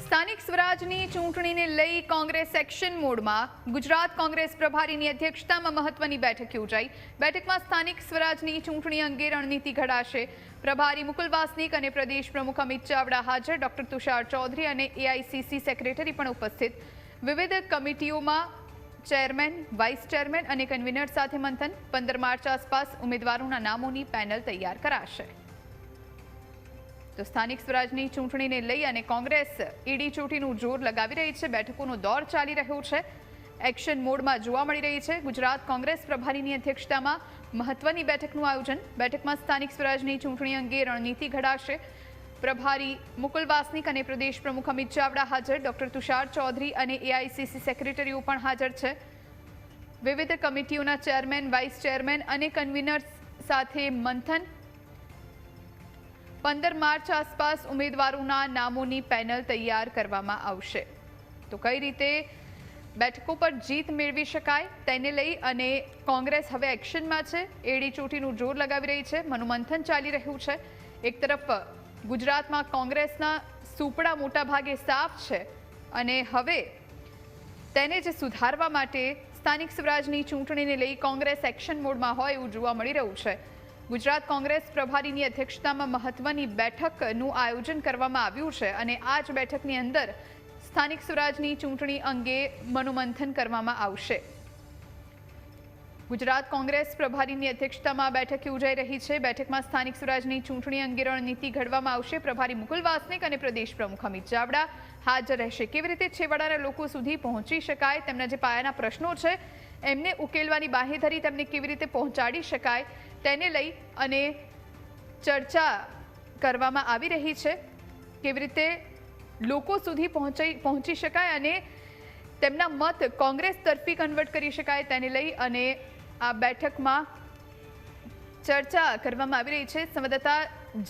સ્થાનિક સ્વરાજની ચૂંટણીને લઈ કોંગ્રેસ એક્શન મોડમાં ગુજરાત કોંગ્રેસ પ્રભારીની અધ્યક્ષતામાં મહત્વની બેઠક યોજાઈ। બેઠકમાં સ્થાનિક સ્વરાજની ચૂંટણી અંગે રણનીતિ ઘડાશે। પ્રભારી મુકુલ વાસનિક અને પ્રદેશ પ્રમુખ અમિત ચાવડા હાજર। ડોક્ટર તુષાર ચૌધરી અને એઆઈસીસી સેક્રેટરી પણ ઉપસ્થિત। વિવિધ કમિટીઓમાં ચેરમેન, વાઇસ ચેરમેન અને કન્વીનર સાથે મંથન। 15 માર્ચ આસપાસ ઉમેદવારોના નામોની પેનલ તૈયાર કરાશે। તો સ્થાનિક સ્વરાજની ચૂંટણીને લઈ અને કોંગ્રેસ ઈડી ચોટીનું જોર લગાવી રહી છે। બેઠકોનો દોર ચાલી રહ્યો છે, એક્શન મોડમાં જોવા મળી રહી છે। ગુજરાત કોંગ્રેસ પ્રભારીની અધ્યક્ષતામાં મહત્વની બેઠકનું આયોજન। બેઠકમાં સ્થાનિક સ્વરાજની ચૂંટણી અંગે રણનીતિ ઘડાશે। પ્રભારી મુકુલ વાસનિક અને પ્રદેશ પ્રમુખ અમિત ચાવડા હાજર। ડોક્ટર તુષાર ચૌધરી અને એઆઈસીસી સેક્રેટરીઓ પણ હાજર છે। વિવિધ કમિટીઓના ચેરમેન, વાઇસ ચેરમેન અને કન્વીનર સાથે મંથન। 15 માર્ચ આસપાસ ઉમેદવારોના નામોની પેનલ તૈયાર કરવામાં આવશે। તો કઈ રીતે બેઠકો પર જીત મેળવી શકાય તેને લઈ અને કોંગ્રેસ હવે એક્શનમાં છે, એડી ચોટીનું જોર લગાવી રહી છે, મનોમંથન ચાલી રહ્યું છે। એક તરફ ગુજરાતમાં કોંગ્રેસના સુપડા મોટા ભાગે સાફ છે અને હવે તેને જ સુધારવા માટે સ્થાનિક સ્વરાજની ચૂંટણીને લઈ કોંગ્રેસ એક્શન મોડમાં હોય એવું જોવા મળી રહ્યું છે। ગુજરાત કોંગ્રેસ પ્રભારીની અધ્યક્ષતામાં મહત્વની બેઠકનું આયોજન કરવામાં આવ્યું છે અને આ જ બેઠકની અંદર સ્થાનિક સ્વરાજની ચૂંટણી અંગે મનોમંથન કરવામાં આવશે। ગુજરાત કોંગ્રેસ પ્રભારીની અધ્યક્ષતામાં બેઠક યોજાઈ રહી છે। બેઠકમાં સ્થાનિક સ્વરાજની ચૂંટણી અંગે રણનીતિ ઘડવામાં આવશે। પ્રભારી મુકુલ વાસનિક અને પ્રદેશ પ્રમુખ અમિત ચાવડા હાજર રહેશે। કેવી રીતે છેવાડાના લોકો સુધી પહોંચી શકાય, તેમના જે પાયાના પ્રશ્નો છે એમને ઉકેલવાની બાંહેધરી તેમને કેવી રીતે પહોંચાડી શકાય તેને લઈ અને ચર્ચા કરવામાં આવી રહી છે। કેવી રીતે લોકો સુધી પહોંચી શકાય અને તેમના મત કોંગ્રેસ તરફી કન્વર્ટ કરી શકાય તેને લઈ અને આ બેઠકમાં ચર્ચા કરવામાં આવી રહી છે। સંવાદદાતા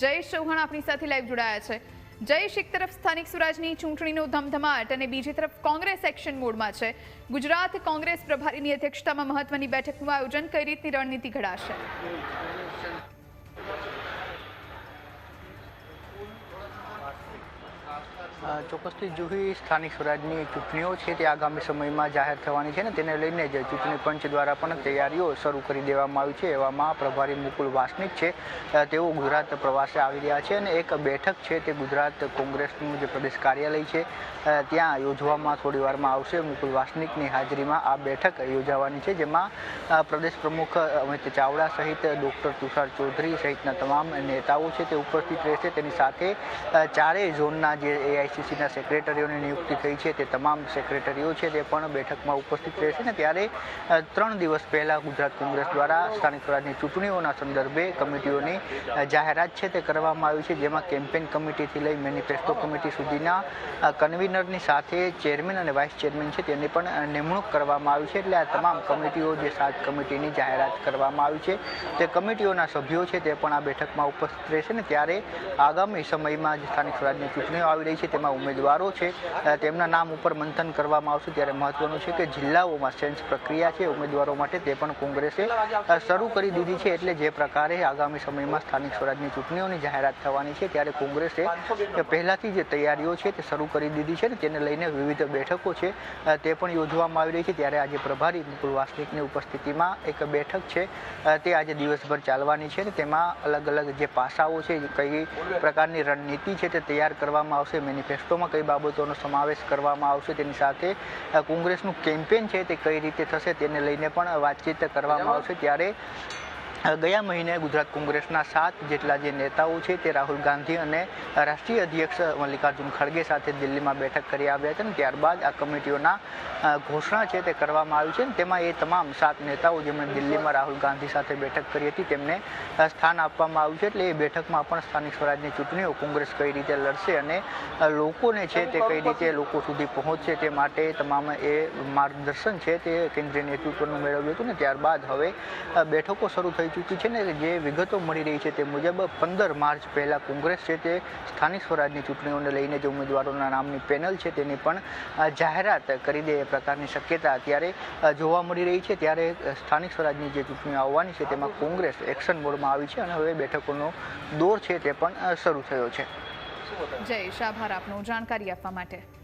જયેશ ચૌહાણ આપણી સાથે લાઈવ જોડાયા છે। જયેશ, એક તરફ સ્થાનિક સ્વરાજની ચૂંટણીનો ધમધમાટ અને બીજી તરફ કોંગ્રેસ એક્શન મોડમાં છે। ગુજરાત કોંગ્રેસ પ્રભારીની અધ્યક્ષતામાં મહત્વની બેઠકનું આયોજન, કઈ રીતની રણનીતિ ઘડાશે? ચોક્કસથી જુહી, સ્થાનિક સ્વરાજની ચૂંટણીઓ છે તે આગામી સમયમાં જાહેર થવાની છે ને તેને લઈને જ ચૂંટણી પંચ દ્વારા પણ તૈયારીઓ શરૂ કરી દેવામાં આવી છે। એવામાં પ્રભારી મુકુલ વાસનિક છે તેઓ ગુજરાત પ્રવાસે આવી રહ્યા છે અને એક બેઠક છે તે ગુજરાત કોંગ્રેસનું જે પ્રદેશ કાર્યાલય છે ત્યાં યોજવામાં થોડી વારમાં આવશે। મુકુલ વાસનિકની હાજરીમાં આ બેઠક યોજાવાની છે, જેમાં પ્રદેશ પ્રમુખ અમિત ચાવડા સહિત ડોક્ટર તુષાર ચૌધરી સહિતના તમામ નેતાઓ છે તે ઉપસ્થિત રહેશે। તેની સાથે ચારેય ઝોનના જે એઆઈસીસીના સેક્રેટરીઓની નિયુક્તિ થઈ છે તે તમામ સેક્રેટરીઓ છે તે પણ બેઠકમાં ઉપસ્થિત રહેશે ને ત્યારે 3 દિવસ પહેલાં ગુજરાત કોંગ્રેસ દ્વારા સ્થાનિક સ્વરાજની ચૂંટણીઓના સંદર્ભે કમિટીઓની જાહેરાત છે તે કરવામાં આવી છે, જેમાં કેમ્પેન કમિટીથી લઈ મેનિફેસ્ટો કમિટી સુધીના કન્વીનરની સાથે ચેરમેન અને વાઇસ ચેરમેન છે તેની પણ નિમણૂક કરવામાં આવી છે। એટલે આ તમામ કમિટીઓ જે 7 કમિટીની જાહેરાત કરવામાં આવી છે તે કમિટીઓના સભ્યો છે તે પણ આ બેઠકમાં ઉપસ્થિત રહેશે ને ત્યારે આગામી સમયમાં જે સ્થાનિક સ્વરાજની ચૂંટણીઓ આવી રહી છે તેમાં ઉમેદવારો છે તેમના નામ ઉપર મંથન કરવામાં આવશે। ત્યારે મહત્વનું છે કે જિલ્લાઓમાં સેન્સ પ્રક્રિયા છે ઉમેદવારો માટે તે પણ કોંગ્રેસે શરૂ કરી દીધી છે। એટલે જે પ્રકારે આગામી સમયમાં સ્થાનિક સ્વરાજની ચૂંટણીઓની જાહેરાત થવાની છે ત્યારે કોંગ્રેસે પહેલાથી જે તૈયારીઓ છે તે શરૂ કરી દીધી છે ને તેને લઈને વિવિધ બેઠકો છે તે પણ યોજવામાં આવી રહી છે। ત્યારે આજે પ્રભારી મુકુલ વાસનિકની ઉપસ્થિતિમાં એક બેઠક છે તે આજે દિવસભર ચાલવાની છે ને તેમાં અલગ અલગ જે પાસાઓ છે, કઈ પ્રકારની રણનીતિ છે તે તૈયાર કરવામાં આવશે, મેનિફેસ્ટોમાં કઈ બાબતોનો સમાવેશ કરવામાં આવશે, તેની સાથે કોંગ્રેસનું કેમ્પેન છે તે કઈ રીતે થશે તેને લઈને પણ વાતચીત કરવામાં આવશે। ત્યારે ગયા મહિને ગુજરાત કોંગ્રેસના 7 જેટલા જે નેતાઓ છે તે રાહુલ ગાંધી અને રાષ્ટ્રીય અધ્યક્ષ મલ્લિકાર્જુન ખડગે સાથે દિલ્હીમાં બેઠક કરી આવ્યા હતા અને ત્યારબાદ આ કમિટીઓના ઘોષણા છે તે કરવામાં આવી છે અને તેમાં એ તમામ 7 નેતાઓ જેમણે દિલ્હીમાં રાહુલ ગાંધી સાથે બેઠક કરી હતી તેમને સ્થાન આપવામાં આવ્યું છે। એટલે એ બેઠકમાં પણ સ્થાનિક સ્વરાજની ચૂંટણીઓ કોંગ્રેસ કઈ રીતે લડશે અને લોકોને છે તે કઈ રીતે લોકો સુધી પહોંચશે તે માટે તમામ એ માર્ગદર્શન છે તે કેન્દ્રીય નેતૃત્વનું મેળવ્યું હતું ને ત્યારબાદ હવે બેઠકો શરૂ થઈ ચૂકી છે ને જે વિગતો મળી રહી છે તે મુજબ 15 માર્ચ પહેલાં કોંગ્રેસ છે તે સ્થાનિક સ્વરાજની ચૂંટણીઓને લઈને જે ઉમેદવારોના નામની પેનલ છે તેની પણ જાહેરાત કરી દે એ પ્રકારની શક્યતા અત્યારે જોવા મળી રહી છે। ત્યારે સ્થાનિક સ્વરાજની જે ચૂંટણીઓ આવવાની છે તેમાં કોંગ્રેસ એક્શન મોડમાં આવી છે અને હવે બેઠકોનો દોર છે તે પણ શરૂ થયો છે। જયેશ, આભાર આપનો જાણકારી આપવા માટે.